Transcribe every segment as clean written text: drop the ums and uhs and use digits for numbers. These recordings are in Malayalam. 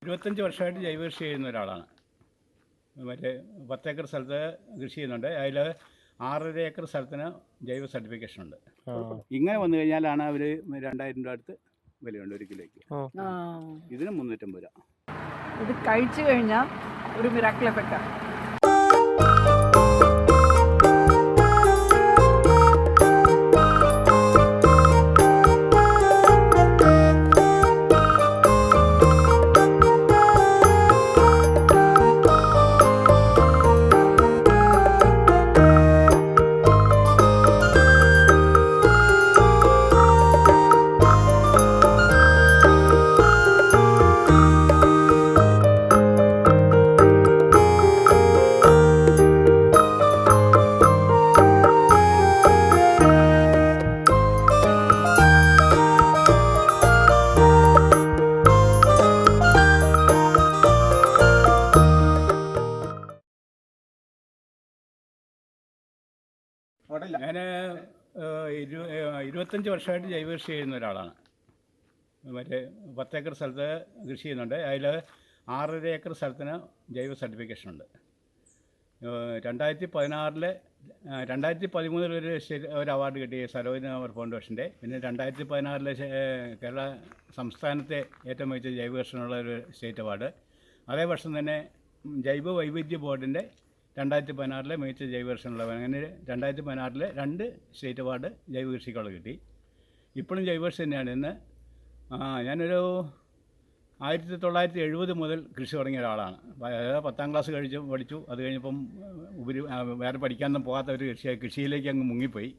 25 വർഷമായിട്ട് ജൈവ കൃഷി ചെയ്യുന്ന ഒരാളാണ്. മറ്റേ 10 ഏക്കർ സ്ഥലത്ത് കൃഷി ചെയ്യുന്നുണ്ട്. അതിൽ 6.5 ഏക്കർ സ്ഥലത്തിന് ജൈവ സർട്ടിഫിക്കേഷൻ ഉണ്ട്. ഇങ്ങനെ വന്നു കഴിഞ്ഞാലാണ് അവർ 2000 രൂപ അടുത്ത് വിലയുണ്ട് ഒരു കിലോയ്ക്ക്. ഇതിന് 350 രൂപ. ഇത് കഴിച്ചു കഴിഞ്ഞാൽ ഒരു മിറാക്കിൾ എഫക്റ്റാണ്. ഞാൻ 25 വർഷമായിട്ട് ജൈവ കൃഷി ചെയ്യുന്ന ഒരാളാണ്. മറ്റേ 10 ഏക്കർ സ്ഥലത്ത് കൃഷി ചെയ്യുന്നുണ്ട്. അതിൽ 6.5 ഏക്കർ സ്ഥലത്തിന് ജൈവ സർട്ടിഫിക്കേഷൻ ഉണ്ട്. 2013 ഒരു അവാർഡ് കിട്ടി സരോജിനി നായർ ഫൗണ്ടേഷൻ്റെ. പിന്നെ 2016 കേരള സംസ്ഥാനത്തെ ഏറ്റവും മികച്ച ജൈവ കർഷകനുള്ള ഒരു സ്റ്റേറ്റ് അവാർഡ്. അതേ വർഷം തന്നെ ജൈവ വൈവിധ്യ ബോർഡിൻ്റെ 2016 മികച്ച ജൈവ കർഷകനുള്ള. അങ്ങനെ 2016 2 സ്റ്റേറ്റ് അവാർഡ് ജൈവ കൃഷിക്കുള്ള കിട്ടി. ഇപ്പോഴും ജൈവ കൃഷി തന്നെയാണ്. ഇന്ന് ഞാനൊരു 1970 മുതൽ കൃഷി തുടങ്ങിയ ഒരാളാണ്. അതായത് 10ാം ക്ലാസ് പഠിച്ചു. അത് കഴിഞ്ഞപ്പം വേറെ പഠിക്കാനൊന്നും പോകാത്ത ഒരു കൃഷിയിലേക്ക് അങ്ങ് മുങ്ങിപ്പോയി.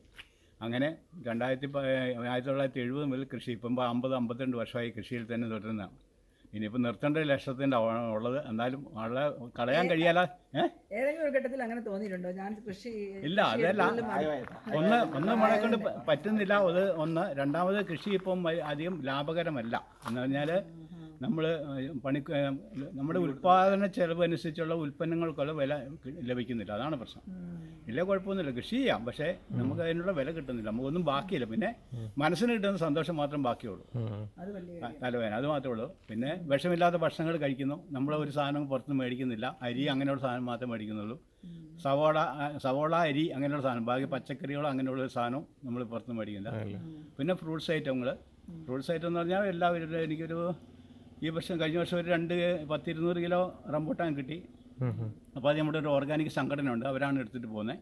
അങ്ങനെ 1970 മുതൽ കൃഷി ഇപ്പം 50-52 വർഷമായി കൃഷിയിൽ തന്നെ തുടരുന്നതാണ്. ഇനിയിപ്പോൾ നിർത്തേണ്ട ലക്ഷ്യത്തിൻ്റെ ഉള്ളത്. എന്നാലും വളരെ കളയാൻ കഴിയാല. ഏതെങ്കിലും ഒരു ഘട്ടത്തിൽ അങ്ങനെ തോന്നിയിട്ടുണ്ടോ? ഞാൻ കൃഷി ഇല്ല, അതല്ല. ഒന്ന് മഴ കൊണ്ട് പറ്റുന്നില്ല. ഒന്ന്. രണ്ടാമത് കൃഷി ഇപ്പം അധികം ലാഭകരമല്ല. എന്ന് പറഞ്ഞാൽ നമ്മുടെ ഉൽപ്പാദന ചെലവ് അനുസരിച്ചുള്ള ഉൽപ്പന്നങ്ങൾക്കുള്ള വില ലഭിക്കുന്നില്ല. അതാണ് പ്രശ്നം. ഇല്ല, കുഴപ്പമൊന്നുമില്ല, കൃഷി ചെയ്യാം. പക്ഷേ നമുക്ക് അതിനുള്ള വില കിട്ടുന്നില്ല. നമുക്കൊന്നും ബാക്കിയില്ല. പിന്നെ മനസ്സിന് കിട്ടുന്ന സന്തോഷം മാത്രം ബാക്കിയുള്ളൂ. തലവേദന അത് മാത്രമേ ഉള്ളൂ. പിന്നെ വിഷമില്ലാത്ത ഭക്ഷണങ്ങൾ കഴിക്കുന്നു. നമ്മൾ ഒരു സാധനം പുറത്തുനിന്ന് മേടിക്കുന്നില്ല. അരി അങ്ങനെയുള്ള സാധനം മാത്രമേ മേടിക്കുന്നുള്ളൂ. സവോള അരി അങ്ങനെയുള്ള സാധനം. ബാക്കി പച്ചക്കറികളോ അങ്ങനെയുള്ള ഒരു സാധനവും നമ്മൾ പുറത്തുനിന്ന് മേടിക്കുന്നില്ല. പിന്നെ ഫ്രൂട്ട്സ് ഐറ്റം എന്ന് പറഞ്ഞാൽ എല്ലാവരും എനിക്കൊരു ഈ വർഷം കഴിഞ്ഞ വർഷം ഒരു 200-200 കിലോ റംബൂട്ടാൻ കിട്ടി. അപ്പോൾ അത് നമ്മുടെ ഒരു ഓർഗാനിക് സംഘടന ഉണ്ട്. അവരാണ് എടുത്തിട്ട് പോകുന്നത്.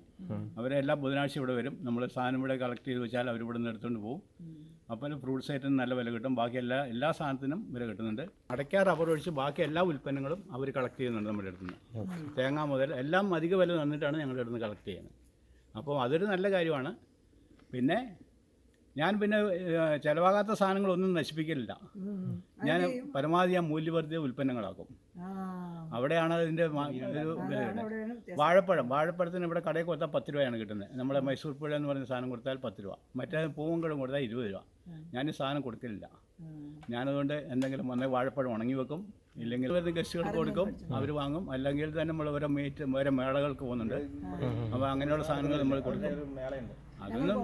അവരെല്ലാ ബുധനാഴ്ച ഇവിടെ വരും. നമ്മൾ സാധനം ഇവിടെ കളക്ട് ചെയ്ത് വെച്ചാൽ അവർ ഇവിടെ നിന്ന് എടുത്തുകൊണ്ട് പോകും. അപ്പോൾ ഫ്രൂട്ട്സ് ഐറ്റം നല്ല വില കിട്ടും. ബാക്കി എല്ലാ സാധനത്തിനും വില കിട്ടുന്നുണ്ട്. അടയ്ക്ക, റബ്ബർ ഒഴിച്ച് ബാക്കി എല്ലാ ഉൽപ്പന്നങ്ങളും അവർ കളക്ട് ചെയ്യുന്നുണ്ട് നമ്മുടെ അടുത്ത് നിന്ന്. തേങ്ങ മുതൽ എല്ലാം അധിക വില തന്നിട്ടാണ് ഞങ്ങളുടെ അടുത്ത് നിന്ന് കളക്ട് ചെയ്യുന്നത്. അപ്പോൾ അതൊരു നല്ല കാര്യമാണ്. പിന്നെ ഞാൻ ചിലവാകാത്ത സാധനങ്ങളൊന്നും നശിപ്പിക്കലില്ല. ഞാൻ പരമാവധി മൂല്യവർദ്ധിത ഉൽപ്പന്നങ്ങളാക്കും. അവിടെയാണ് അതിൻ്റെ ഒരു വാഴപ്പഴത്തിന് ഇവിടെ കടയിൽ കൊടുത്താൽ 10 രൂപയാണ് കിട്ടുന്നത്. നമ്മുടെ മൈസൂർ പുഴ എന്ന് പറയുന്ന സാധനം കൊടുത്താൽ 10 രൂപ. മറ്റേ പൂവങ്കടം കൊടുത്താൽ 20 രൂപ. ഞാൻ ഈ സാധനം കൊടുക്കില്ല. ഞാനതുകൊണ്ട് എന്തെങ്കിലും വന്നാൽ വാഴപ്പഴം ഉണങ്ങി വെക്കും. ഇല്ലെങ്കിൽ വരുന്ന ഗസ്റ്റുകൾക്ക് കൊടുക്കും, അവർ വാങ്ങും. അല്ലെങ്കിൽ തന്നെ നമ്മൾ ഓരോ മേളകൾക്ക് പോകുന്നുണ്ട്. അപ്പോൾ അങ്ങനെയുള്ള സാധനങ്ങൾ നമ്മൾ കൊടുക്കും. അതൊന്നും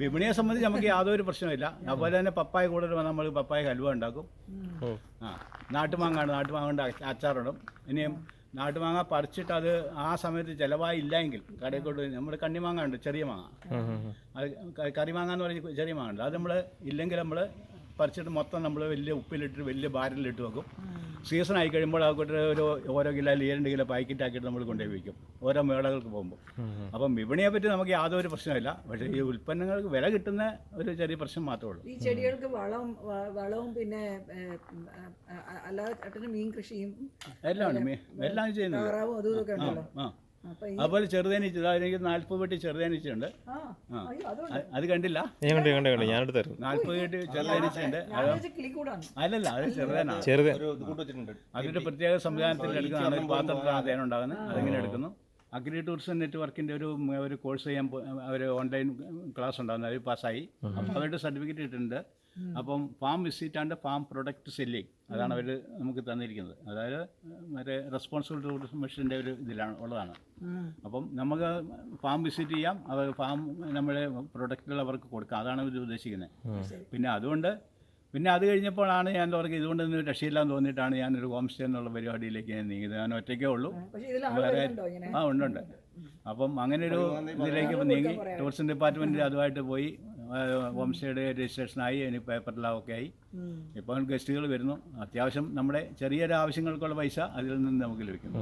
വിപണിയെ സംബന്ധിച്ച് നമുക്ക് യാതൊരു പ്രശ്നമില്ല. അതുപോലെ തന്നെ പപ്പായ കൂടുതൽ വന്നാൽ നമ്മൾ പപ്പായ ഹൽവ ഉണ്ടാക്കും. നാട്ടുമാങ്ങ അച്ചാറിടും. ഇനിയും നാട്ടുമാങ്ങ പറിച്ചിട്ട് അത് ആ സമയത്ത് ചിലവായില്ലെങ്കിൽ കടയിൽ കൊണ്ട് നമ്മൾ കണ്ണിമാങ്ങ ഉണ്ട്, ചെറിയ മാങ്ങ, അത് കറിമാങ്ങ എന്ന് പറഞ്ഞ് ചെറിയ മാങ്ങ ഉണ്ട്. അത് നമ്മൾ ഇല്ലെങ്കിൽ നമ്മൾ പറിച്ചിട്ട് മൊത്തം നമ്മൾ വലിയ ഉപ്പിലിട്ട് വലിയ ബാരലിലിട്ട് വെക്കും. സീസൺ ആയി കഴിയുമ്പോൾ അതൊക്കെ ഓരോ കിലോ 2 കിലോ പാക്കറ്റ് ആക്കിയിട്ട് നമ്മൾ കൊണ്ടുപോയി വയ്ക്കും ഓരോ മേളകൾക്ക് പോകുമ്പോൾ. അപ്പം വിപണിയെ പറ്റി നമുക്ക് യാതൊരു പ്രശ്നമില്ല. പക്ഷേ ഈ ഉൽപ്പന്നങ്ങൾക്ക് വില കിട്ടുന്ന ഒരു ചെറിയ പ്രശ്നം മാത്രമേ ഉള്ളൂ. ഈ ചെടികൾക്ക് വളവും പിന്നെ അല്ലാതെ മീൻ കൃഷിയും എല്ലാം ചെയ്യുന്നത്. അതുപോലെ ചെറുതേനീച്ച, എനിക്ക് 40 പെട്ടി ചെറുതേനീച്ചുണ്ട്. അത് കണ്ടില്ല? 40 പെട്ടി ചെറുതേനീച്ചുണ്ട്. അല്ലല്ല, അത് ചെറുതേനാണ്. അതൊരു പ്രത്യേക സംവിധാനത്തിൽ എടുക്കുന്നതാണ്. ഒരു പാത്രത്തിലാണ് തേനുണ്ടാകുന്നത്. അതിങ്ങനെ എടുക്കുന്നു. അഗ്രി ടൂറിസം നെറ്റ്വർക്കിൻ്റെ ഒരു കോഴ്സ് ചെയ്യാൻ ഒരു ഓൺലൈൻ ക്ലാസ് ഉണ്ടാകുന്നത്. അത് പാസ്സായി. അപ്പോൾ അവരുടെ സർട്ടിഫിക്കറ്റ് കിട്ടുന്നുണ്ട്. അപ്പം farm visit and farm product selling അതാണ് അവർ നമുക്ക് തന്നിരിക്കുന്നത്. അതായത് മറ്റേ റെസ്പോൺസിബിൾ ടൂറിസം മിഷൻ്റെ ഒരു ഉള്ളതാണ്. അപ്പം നമുക്ക് ഫാം വിസിറ്റ് ചെയ്യാം, അവർ ഫാം നമ്മുടെ പ്രൊഡക്റ്റുകൾ അവർക്ക് കൊടുക്കാം. അതാണ് ഇവർ ഉദ്ദേശിക്കുന്നത്. പിന്നെ അതുകൊണ്ട് പിന്നെ അത് കഴിഞ്ഞപ്പോഴാണ് ഞാൻ തുടങ്ങി ഇതുകൊണ്ടൊന്നും രക്ഷയില്ലാന്ന് തോന്നിയിട്ടാണ് ഞാനൊരു ഹോം സ്റ്റേ എന്നുള്ള പരിപാടിയിലേക്ക് ഞാൻ നീങ്ങിയത്. ഞാൻ ഒറ്റയ്ക്കേ ഉള്ളൂ. പക്ഷേ ഇതിൽ ആൾ വേറെ വരുന്നുണ്ടോ ഇങ്ങനെ? ഉണ്ട്. അപ്പം അങ്ങനെ ഒരു ഇതിലേക്ക് നീങ്ങി ടൂറിസം ഡിപ്പാർട്ട്മെൻറ്റിൽ അതുമായിട്ട് പോയി ഹോം സ്റ്റേയുടെ രജിസ്ട്രേഷനായി, അതിന് പേപ്പറിലൊക്കെ ആയി. ഇപ്പോൾ ഗസ്റ്റുകൾ വരുന്നു. അത്യാവശ്യം നമ്മുടെ ചെറിയൊരു ആവശ്യങ്ങൾക്കുള്ള പൈസ അതിൽ നിന്ന് നമുക്ക് ലഭിക്കുന്നു.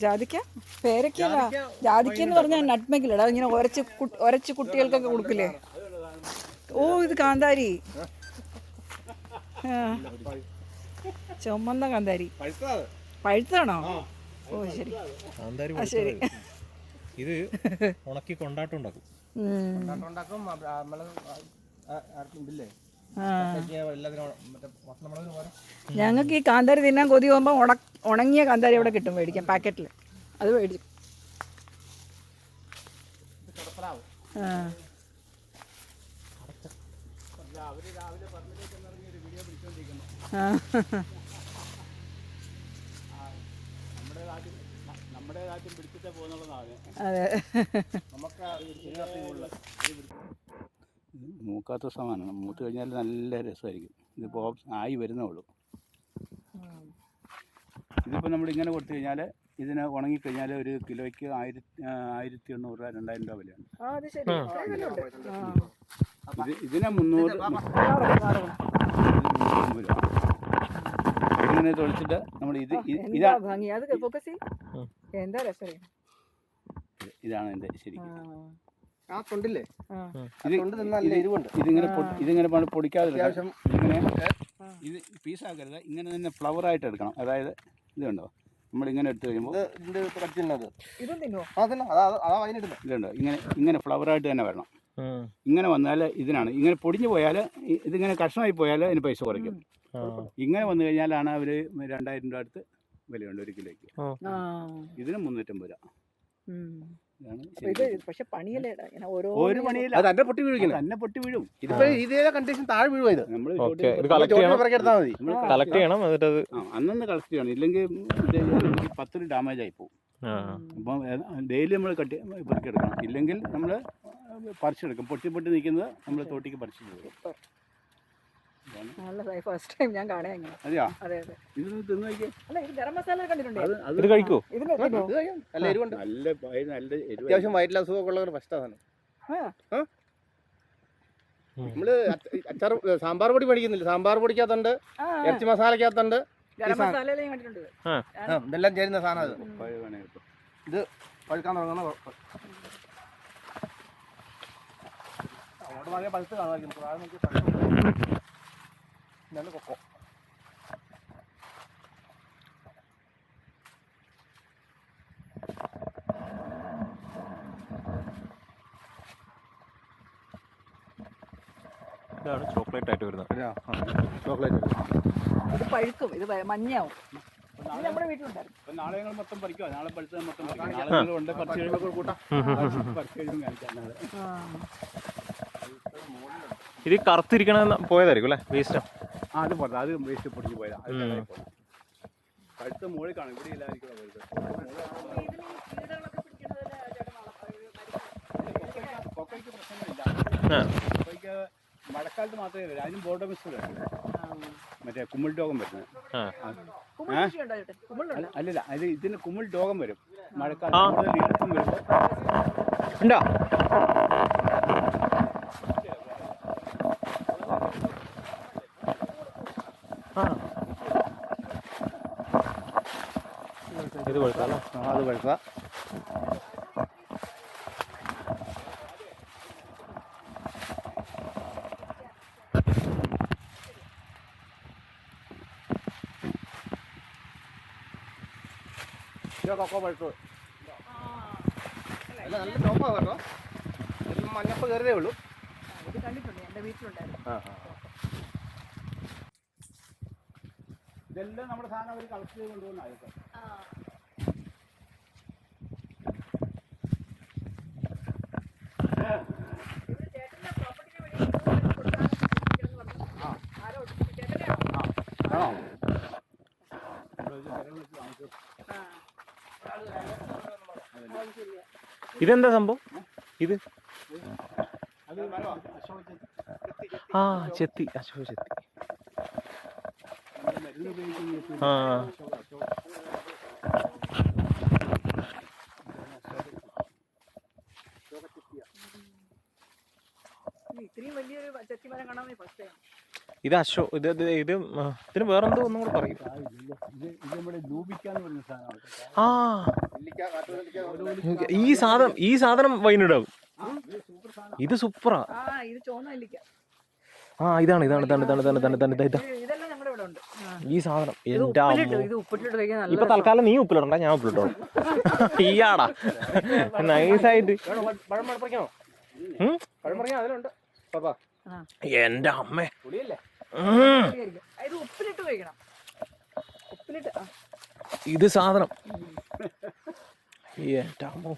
ജാതിക്ക പേരക്കല്ല, ജാതിക്ക എന്ന് പറഞ്ഞാൽ നട്ട്മെഗിലടാ, ഇങ്ങനെ ഒരച്ച് കുട്ടികൾക്കൊക്കെ കൊടുക്കില്ലേ? ഓ ഇത് കാന്താരി, ചുമന്ന കാന്താരി. പഴുത്താണോ? ഓ ശരി ശരി. ഇത് ഉണക്കി കൊണ്ടാട്ടം ഉണ്ടാക്കും. ഞങ്ങൾക്ക് ഈ കാന്താരി തിന്നാൻ കൊതി പോകുമ്പോൾ ഉണങ്ങിയ കാന്താരി അവിടെ കിട്ടും മേടിക്കാം പാക്കറ്റിൽ. അത് മേടിച്ചു. അതെ, മൂക്കാത്ത സാധനമാണ്. മൂത്ത് കഴിഞ്ഞാൽ നല്ല രസമായിരിക്കും. ഇതിപ്പോൾ ആയി വരുന്നേ ഉള്ളൂ. ഇതിപ്പോൾ നമ്മളിങ്ങനെ കൊടുത്തു കഴിഞ്ഞാൽ ഇതിന് ഉണങ്ങിക്കഴിഞ്ഞാൽ ഒരു കിലോയ്ക്ക് 1800 രൂപ 2000 രൂപ വിലയാണ്. ഇതിനെ 300 രൂപ. ഇങ്ങനെ തൊളിച്ചിട്ട് നമ്മൾ ഇതാണ് എൻ്റെ ശരിക്കും. ഇതിങ്ങനെ പൊടിക്കാതെ ഇത് പീസാക്കരുത്, ഇങ്ങനെ തന്നെ ഫ്ലവർ ആയിട്ട് എടുക്കണം. അതായത് ഇത് കണ്ടോ, നമ്മളിങ്ങനെ എടുത്തു കഴിയുമ്പോൾ ഇതുണ്ടോ, ഇങ്ങനെ ഫ്ലവറായിട്ട് തന്നെ വരണം. ഇങ്ങനെ വന്നാൽ ഇതിനാണ്. ഇങ്ങനെ പൊടിഞ്ഞു പോയാൽ, ഇതിങ്ങനെ കഷ്ണമായി പോയാൽ അതിന് പൈസ കുറയ്ക്കും. ഇങ്ങനെ വന്നു കഴിഞ്ഞാലാണ് അവർ 2000 രൂപ അടുത്ത് വിലയുണ്ട് ഒരു കിലോയ്ക്ക്. ഇതിന് 350 രൂപ. പക്ഷെ പണിയല്ലേ, ഒരു പണിയില്ല, തന്നെ പൊട്ടി വീഴും. തന്നെ പൊട്ടി വീഴും. ഇതിപ്പോ ഇതേ കണ്ടീഷൻ താഴെ വീഴുവാ. ഇത് നമ്മൾ കളക്ട് ചെയ്യണം, അന്നൊന്ന് കളക്ട് ചെയ്യണം. ഇല്ലെങ്കിൽ 10 ഡാമേജ് ആയി പോകും. അപ്പം ഡെയിലി നമ്മൾ പെറുക്കിയെടുക്കണം. ഇല്ലെങ്കിൽ നമ്മൾ പറിച്ചെടുക്കും. പൊട്ടി നിൽക്കുന്നത് നമ്മൾ തോട്ടിക്ക് പറിച്ചു പോകും. ഫസ്റ്റ് ടൈം ഞാൻ കാണാൻ. അതെയാ, അതെ അതെ. ഇത് തിന്നു നോക്കിയേ. അല്ല, ഇത് ഗരം മസാല കണ്ടിട്ടുണ്ടോ? ഇത് കഴിക്കോ? നല്ല എരിവുണ്ട്, നല്ല എരിവ്. അത്യാവശ്യം വയറ്റിൽ അസുഖമൊക്കെ ഉള്ളവർ ഫസ്റ്റ് ആണ്. നമ്മള് അച്ചാർ സാമ്പാർ പൊടി മേടിക്കുന്നില്ല, സാമ്പാർ പൊടിക്കകത്തുണ്ട്, ഇറച്ചി മസാലക്കകത്തുണ്ട്, ഇതെല്ലാം ചേരുന്ന സാധനം. ഇത് പഴുക്കാൻ തുടങ്ങുന്ന അങ്ങോട്ട് വാങ്ങിയ പഴുത്ത് കാണുമായിരിക്കും. ഇതാണ് കൊക്കോ. ഇതാണ് ചോക്ലേറ്റ് ആയിട്ട് വരുന്നത്. ചോക്ലേറ്റ് ഇത് പഴുക്കും, ഇത് മഞ്ഞയാവും. നമ്മുടെ വീട്ടിലുണ്ടായിരുന്നു. നാളെ ഞങ്ങൾ മൊത്തം പറിക്കുക. നാളെ പഴുത്തത് മൊത്തം പറിക്കും. ഇത് കറുത്തിരിക്കണ പോയതായിരിക്കും അല്ലേ, വേസ്റ്റ്? അത് പോട്ടെ, അത് വേസ്റ്റ് പൊടിഞ്ഞ് പോയതാണ്. പഴുത്ത മുകളിൽ കാണും, ഇവിടെ ഇല്ലായിരിക്കും. കപ്പയ്ക്ക് മഴക്കാലത്ത് മാത്രമേ വരും, അതിനും ബോർഡർ മിസ് വരും. മറ്റേ കുമിൾ രോഗം വരുന്നത്. അല്ലല്ല, അത് ഇതിന് കുമിൾ രോഗം വരും മഴക്കാലത്ത്. കൂടുതൽ ഈർപ്പം വരുമ്പോൾ ഉണ്ടോ? ഇത് കൊഴുത്തല്ലേ? അത് പഴുത്ത കൊക്കോ പഴുത്തത്. അല്ല, നല്ല ടോപ്പാണ് കേട്ടോ. മഞ്ഞപ്പ് കയറിയതേ ഉള്ളൂ. ഇത് കണ്ടിട്ടുണ്ട്, എൻ്റെ വീട്ടിലുണ്ടായിരുന്നു. ഇതെല്ലാം നമ്മുടെ സാധനം അവർ കളക്ട് ചെയ്ത് കൊണ്ടുപോകുന്നതായിരിക്കും. ഇതെന്താ സംഭവം? ഇത് അത് മരമാണ്, അശോക ചെത്തി. ചെത്തി, അശോക ചെത്തി. മരുന്ന് ഉപയോഗിക്കുന്ന ഇത്രയും വലിയൊരു ചെത്തിമരം കാണാൻ ഫസ്റ്റ് ടൈം. ഇത് ഇതിന് വേറെന്തോ ഒന്നും കൂടെ പറയും. ഇത് നമ്മുടെ ലൂബിക്കാന്ന് പറയുന്ന സാധനമാണ്. ഈ സാധനം വൈനിടാവും. ഇത് സൂപ്പറാ. ഇത് ചോന്ന നെല്ലിക്ക. ഇതാണ് ഇതെല്ലാം നമ്മുടെ ഇവിടെ ഉണ്ട്. ഈ സാധനം ഇത് ഉപ്പിട്ടിട്ട് കഴിക്കാൻ നല്ല. ഇപ്പൊ തൽക്കാലം നീ ഉപ്പിലിടണ്ട, ഞാൻ ഉപ്പിലിട്ടോളാം. ഈയാടാ നൈസായിട്ട്. എന്റെ അമ്മേ, ഇത് ഉപ്പിലിട്ട് കഴിക്കണം. ഉപ്പിലിട്ട് ഇത് സാധനം എന്റെ അമ്മോ.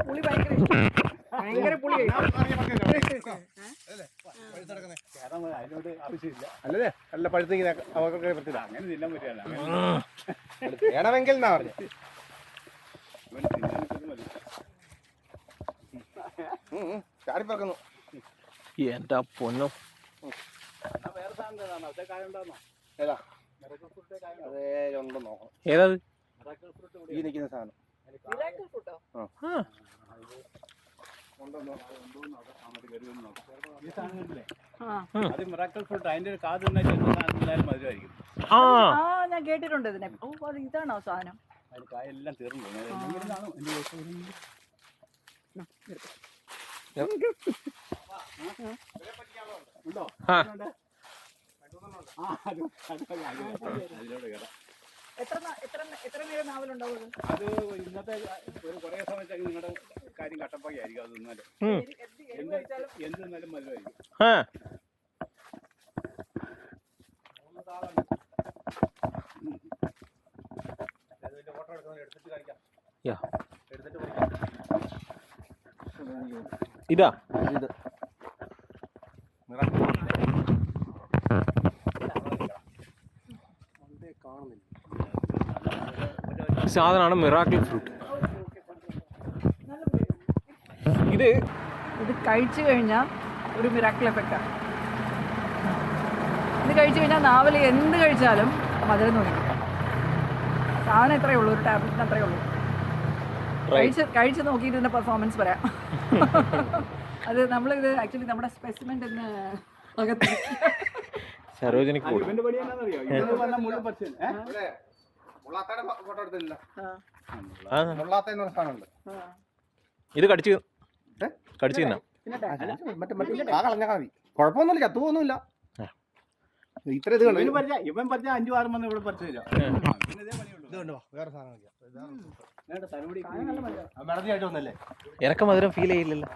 പുളി ഭയങ്കര പുളി അതിനോട് ആവശ്യമില്ല. അല്ലേ നല്ല പഴുത്തിങ്ങനെ അവർക്ക് പറ്റില്ല. അങ്ങനെ തിന്നാൻ പറ്റില്ല. വേണമെങ്കിൽ എന്നാ പറഞ്ഞു. ചാടിപ്പറക്കുന്നു. എന്റെ പൊന്നോ. വേറെ സാധനം അതേ കായ ഉണ്ടാകുന്നോ? ഏതാ? അതേ ഉണ്ടോ നോക്കണം. ഏതാത്? ഈ നിൽക്കുന്ന സാധനം. ഈ സാധനങ്ങളില്ലേ, അത് മിറാക്കിൾ ഫ്രൂട്ട്. അതിന്റെ കാത് തന്നെ സാധനം മധുരമായിരിക്കും. ഞാൻ കേട്ടിട്ടുണ്ട് ഇതിനെ. അത് ഇതാണോ സാധനം? അതിന് കായെല്ലാം തീർന്നു. ഉണ്ടോ? അതിലോട് കയറാം. എത്ര നേരം നാവലുണ്ടാവും? അത് ഇന്നത്തെ ഒരു കുറേ സമയത്തേക്ക് നിങ്ങളുടെ കാര്യം കട്ടപ്പാക്കിയായിരിക്കും. അത് തിന്നാലും എന്ത് തിന്നാലും മധുരമായിരിക്കും. ഫോട്ടോ എടുത്തിട്ട് കാണിക്കാം. ഇതാ ഇത് സാധനമാണ് മിറാക്കിൾ ഫ്രൂട്ട്. ഇത് കഴിച്ചു കഴിഞ്ഞാൽ ഒരു മിറാക്കിൾ എഫക്റ്റാണ്. ഇത് കഴിച്ചു കഴിഞ്ഞാൽ നാവിൽ എന്ത് കഴിച്ചാലും മധുരം തോന്നി. സാധനം എത്രയേ ഉള്ളൂ, ഒരു ടാബ്ലറ്റിന് അത്രയേ ഉള്ളൂ. കഴിച്ച് നോക്കിയിട്ട് ഇതിൻ്റെ പെർഫോമൻസ് പറയാം. അത് നമ്മളിത് ആക്ച്വലി നമ്മുടെ സ്പെസിമെൻ്റ് എന്ന് അകത്ത് സരോജിനിക്ക് ഫോട്ടോ എടുത്തില്ല. ഇത് കടിച്ചു തിന്നാം. കുഴപ്പമൊന്നുമില്ല, ചത്തുപോന്നുമില്ല. ഇത്ര ഇത് കണ്ടു. ഇവൻ പറഞ്ഞ 5-6 മണി ഇവിടെ പറിച്ചു തരാം. വേറെ സാധനം എനക്ക് മധുരം ഫീൽ ചെയ്യില്ലല്ലോ.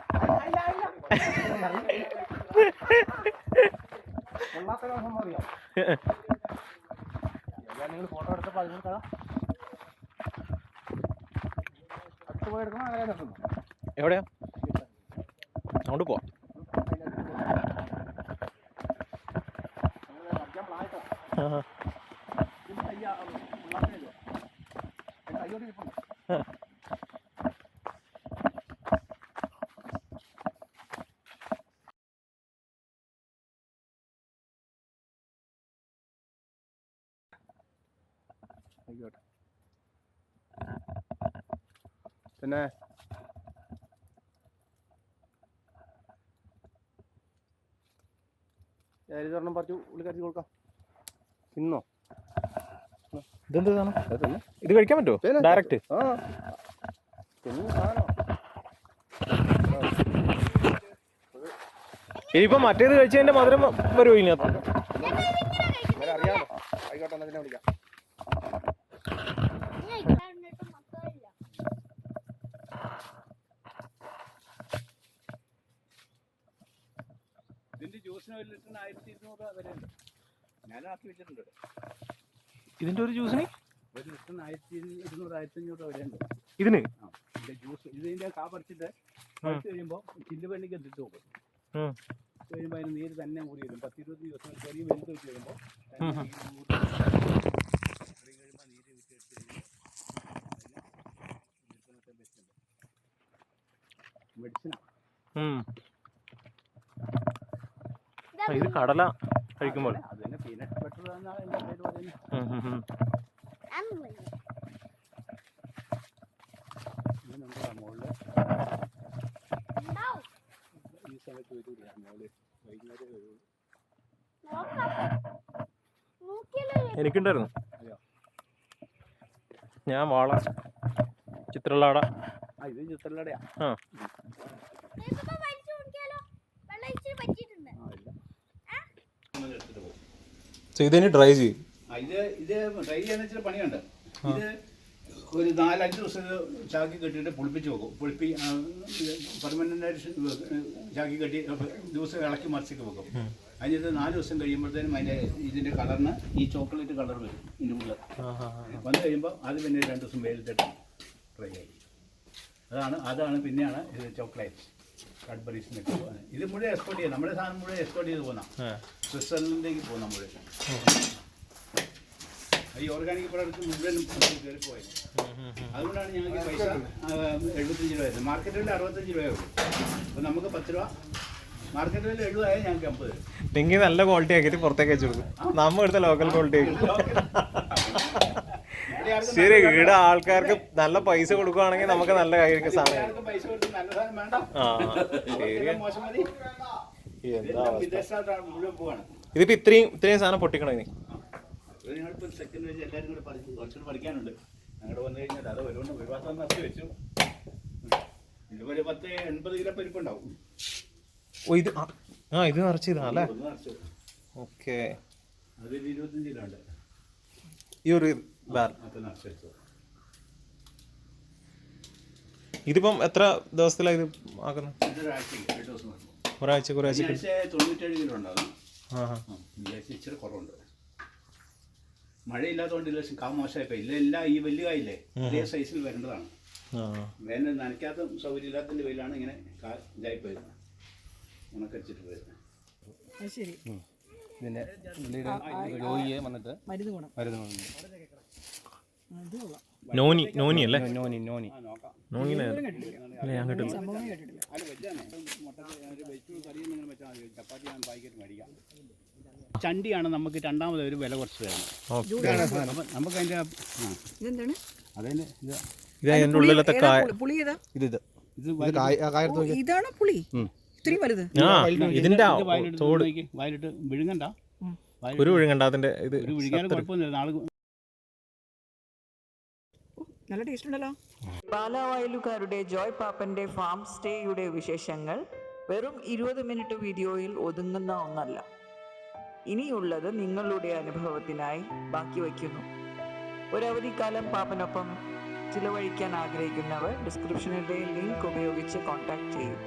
നിങ്ങൾ ഫോട്ടോ എടുത്തപ്പോൾ അതിന് അടുത്ത് പോയി എടുക്കണം. അങ്ങനെ നിർത്തുന്നു. എവിടെയാ? അങ്ങോട്ട് പോവാം. ആയിക്കോട്ടെ. പിന്നെ ഒരെണ്ണം പറിച്ചു ഉള്ളിക്കരച്ച് കൊടുക്കാം. തിന്നോ? ഇതെന്ത് സാധനം? അത് തിന്നോ? ഇത് കഴിക്കാൻ പറ്റുമോ പിന്നെ ഡയറക്റ്റ്? ആ തിന്നു സാധനം. ഇനിയിപ്പോ മറ്റേത് കഴിച്ചതിന്റെ മധുരം വരുമോ ഇതിനകത്ത്? ഇവരെ അറിയാമോ? ആയിക്കോട്ടെ, എന്നാ പിന്നെ വിളിക്കാം. ഇതിന്റെ ജ്യൂസിന് ഒരു ലിറ്ററിന് 1200 വരെ ഉണ്ട്. ഞാനാക്കി വെച്ചിട്ടുണ്ട്. ഇതിന്റെ ഒരു ജ്യൂസിന് ഒരു ലിറ്ററിന് 1200 1500 വരെ ഉണ്ട്. ഇതിന് ഇതിന്റെ ജ്യൂസ് ഇതിന്റെ കാ പറിച്ചിട്ട് പറിച്ച് കഴിയുമ്പോൾ ചില്ലുപെണ്ണിക്ക് എത്തിച്ച് നോക്കും. കഴിയുമ്പോൾ അതിന് നീര് തന്നെ കൂടി വരും. 10-20 ദിവസം ചെറിയ വെളുത്ത് വെച്ച് കഴിയുമ്പോൾ നീര് വിട്ടെടുത്ത് മെഡിസിനാണ്. ഇത് കടല കഴിക്കുമ്പോൾ അത് തന്നെ പീനട്ട് ബട്ടർ എന്നാണ് എൻ്റെ പേര് പറയുന്നത്. ഇതിനുണ്ടോ മുകളിൽ ഈ സമയത്ത് വരില്ല. മുകളിൽ വൈകുന്നേരം വരുള്ളൂ. എനിക്കുണ്ടായിരുന്നു. അതെയോ? ഞാൻ വാള ചിത്രലാട. ഇത് ചിത്രലടയാ. ആ ഇതിന് ഡ്രൈ ചെയ്യും. ഇത് ഡ്രൈ ചെയ്യാൻ ഇച്ചിരി പണിയുണ്ട്. ഇത് ഒരു 4-5 ദിവസം ചാക്കി കെട്ടിയിട്ട് പുളിപ്പിച്ച് വെക്കും. പെർമനൻ്റായിട്ട് ചാക്കി കെട്ടി ദിവസം ഇളക്കി മറിച്ചൊക്കെ വെക്കും. അതിന് 4 ദിവസം കഴിയുമ്പോഴത്തേനും ഇതിൻ്റെ കളറിന് ഈ ചോക്ലേറ്റ് കളർ വരും ഇതിൻ്റെ ഉള്ളിൽ. വന്നു കഴിയുമ്പോൾ അത് പിന്നെ 2 ദിവസം വെയിലത്തിട്ട് ഫ്രൈ ആയി. അതാണ് പിന്നെയാണ് ഇത് ചോക്ലേറ്റ് കാഡ്ബറീസ്. ഇത് മുഴുവൻ എക്സ്പോർട്ട് ചെയ്യാം. നമ്മുടെ സാധനം മുഴുവൻ എക്സ്പോർട്ട് ചെയ്ത് പോകുന്ന സ്വിറ്റ്സർലൻഡിലേക്ക് പോകുന്ന മുഴുവൻ. ഈ ഓർഗാനിക് പ്രോഡക്റ്റ് മുഴുവനും കയറി പോയത്. അതുകൊണ്ടാണ് ഞങ്ങൾക്ക് പൈസ 75 രൂപ വരുന്നത്. മാർക്കറ്റിൽ 65 രൂപയേ ഉള്ളൂ. അപ്പോൾ നമുക്ക് 10 രൂപ, മാർക്കറ്റിൽ 70 ആയാൽ ഞങ്ങൾക്ക് 50 തരും. നിങ്ങൾ നല്ല ക്വാളിറ്റി ആക്കിയിട്ട് പുറത്തേക്ക് വെച്ചു കൊടുക്കും. നമ്മൾ എടുത്ത ലോക്കൽ ക്വാളിറ്റി ആക്കി. ശരി, ഇവിടെ ആൾക്കാർക്ക് നല്ല പൈസ കൊടുക്കുവാണെങ്കിൽ നമുക്ക് നല്ല കാര്യമൊക്കെ സാധനം. പൈസ കൊടുത്ത് നല്ല സാധനം വേണ്ട. ആ ശരി. മോശം മതി. എന്താ വിദേശത്താണ് മുഴുവൻ പോവാണ്. ഇതിപ്പോ ഇത്രയും സാധനം പൊട്ടിക്കണോ ഇനി? ഞങ്ങളിപ്പോൾ സെക്കൻഡ് വെച്ച് എല്ലാവരും കൂടെ കുറച്ചുകൂടെ പഠിക്കാനുണ്ട്. ഞങ്ങളുടെ വന്നു കഴിഞ്ഞാൽ അത് ഒരു മാസം നഷ്ടം വെച്ചു. ഇതുപോലെ 10-80 കിലോ പരിപ്പുണ്ടാവും. ഓ ഇത് ഇത് നിറച്ച് ഇതാണല്ലേ? ഓക്കെ. അതിൽ 25 കിലോ ഉണ്ട്. ഈ ഒരു നിറച്ച് വെച്ചു. ഇതിപ്പം എത്ര ദിവസത്തിലാണ് ഇത് ആക്കുന്നത്? ഇതൊരാഴ്ചയ്ക്ക് 8 ദിവസം നടക്കും. ഒരാഴ്ച 97 കിലോ ഉണ്ടാകും. ഇച്ചിരി കുറവുണ്ട്. മഴയില്ലാത്തതുകൊണ്ട് ഇല്ല, കാ മോശമായിപ്പോ ഇല്ല. ഈ വലിയ കായില്ലേ അതേ സൈസിൽ വരേണ്ടതാണ്. വേനൽ നനയ്ക്കാത്ത സൗകര്യം ഇല്ലാത്തതിൻ്റെ പേരിലാണ് ഇങ്ങനെ ഇതായി പോയത്, ഉണക്കരിച്ചിട്ട് പോയത്. ശരി. ഇതിൻ്റെ രോഗിയെ വന്നിട്ട് മരുന്ന് ഗുണം. നോനി അല്ലേ? നോനി ഞാൻ കേട്ടില്ല. സംഭവം കേട്ടിട്ടില്ല. അത് വെച്ചാണ് വെജിറ്റബിൾ കറിയും നിങ്ങൾ വെച്ചാൽ മതി. ചപ്പാത്തി ഞാൻ പാക്കറ്റ് മേടിക്കാം. ചണ്ടിയാണ് നമുക്ക് രണ്ടാമത് ഒരു വില കുറച്ച് തരുന്നത്. നമുക്ക് അതിൻ്റെ ഇതെന്താണ്? അതിൻ്റെ ഇതിന്റെ ഉള്ളിലത്തെ പുളി ഏതാ? ഇതാണ് പുളി. ഇത്രയും വലുത്. ഇതിന്റെ വയലിട്ട് വിഴുങ്ങണ്ട. ഒരു വിഴുങ്ങണ്ട. അതിന്റെ ഇത് ഒരു വിഴുങ്ങാനും കുഴപ്പമൊന്നുമില്ല. നാളെ നല്ല ടേസ്റ്റ് ഉണ്ടല്ലോ. പാലാവയലുകാരുടെ ജോയ് പാപ്പന്റെ ഫാം സ്റ്റേയുടെ വിശേഷങ്ങൾ വെറും 20 മിനിറ്റ് വീഡിയോയിൽ ഒതുങ്ങുന്ന ഒന്നല്ല. ഇനിയുള്ളത് നിങ്ങളുടെ അനുഭവത്തിനായി ബാക്കി വയ്ക്കുന്നു. ഒരവധിക്കാലം പാപ്പനൊപ്പം ചിലവഴിക്കാൻ ആഗ്രഹിക്കുന്നവർ ഡിസ്ക്രിപ്ഷനിലെ ലിങ്ക് ഉപയോഗിച്ച് കോൺടാക്ട് ചെയ്യും.